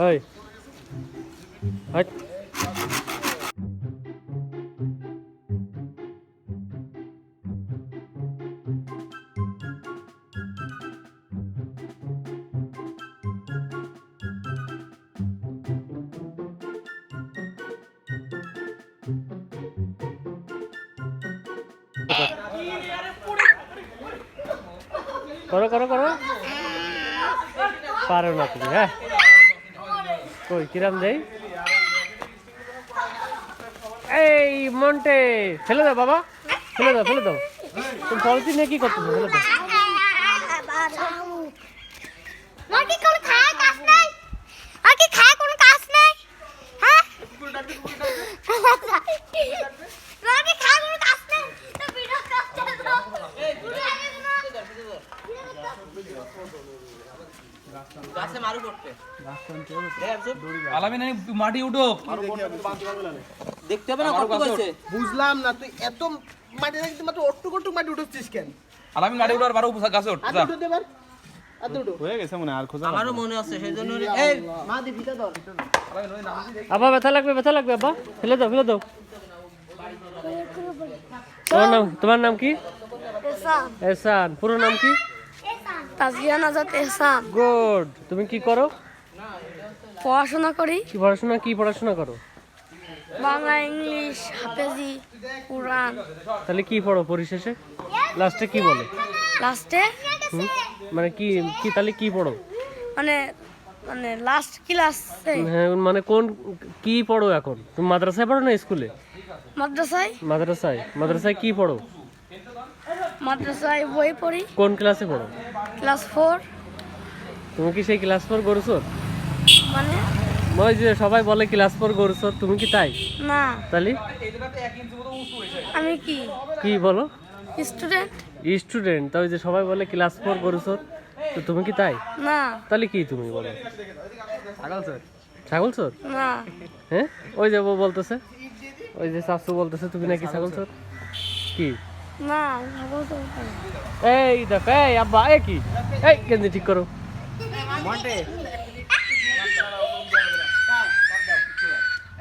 ওই হাট। করো করো করো, পারো না তুমি। হ্যাঁ কই কিরাম দেই? এই মন্টে ফেলে দাও বাবা, ফেলে দাও ফেলে দাও। তুমি পলিথিন নিয়ে কি করতেছো? ফেলে দাও। মাটি উঠো, দেখতে হবে না কত হয়েছে। বুঝলাম না তুই এত মাটি রাখতে মাত্র অট্টুক অট্টুক মাটি উঠছিস কেন? আলামিন মাটি উঠার বারো গাছে উঠ আর দুটো দেবার আর দুটো হয়ে গেছে মনে হয়, আর খোঁজা আমারও মনে আছে সেই জন্য এই মা দি ভিতর ধর। আব্বা ব্যথা লাগবে, ব্যথা লাগবে আব্বা, ফেলে দাও ফেলে দাও। তোমার নাম কি? এহসান। পুরো নাম কি? তাজিয়া নাজাত এহসান। গুড। তুমি কি করো? পড়াশোনা করি, কি পড়াশোনা, কি পড়াশোনা করো? বাংলা, ইংলিশ, হাফেজি, কোরআন। তাহলে কি পড়ো পরিশেষে? লাস্টে কি বলে? লাস্টে হুম? মানে কি কি তাহলে কি পড়ো? মানে মানে লাস্ট ক্লাসে হ্যাঁ, মানে কোন কি পড়ো এখন? তুমি মাদ্রাসায় পড়ো না স্কুলে? মাদ্রাসায় মাদ্রাসায়। মাদ্রাসায় কি পড়ো? মাদ্রাসায় বই পড়ি, কোন ক্লাসে পড়ো? ক্লাস 4। তুমি কি সেই ক্লাস 4 গরুসর? মানে ওই যে সবাই বলে ক্লাস 4 গরুসর, তুমি কি তাই? না, তাহলে আমি কি কি বলো? স্টুডেন্ট। স্টুডেন্ট। তাই যে সবাই বলে ক্লাস 4 গরুসর, তো তুমি কি তাই? না তাহলে কি তুমি বলো? ছাগল চোর? না, হ্যাঁ, ওই যে ও বলতেছে, ওই যে শাশু বলতেছে তুমি নাকি ছাগল চোর। কি? না ছাগল তো বলতে না। এই দেখ, এই আব্বা, এই কি, এই কেন ঠিক করো। মন্টে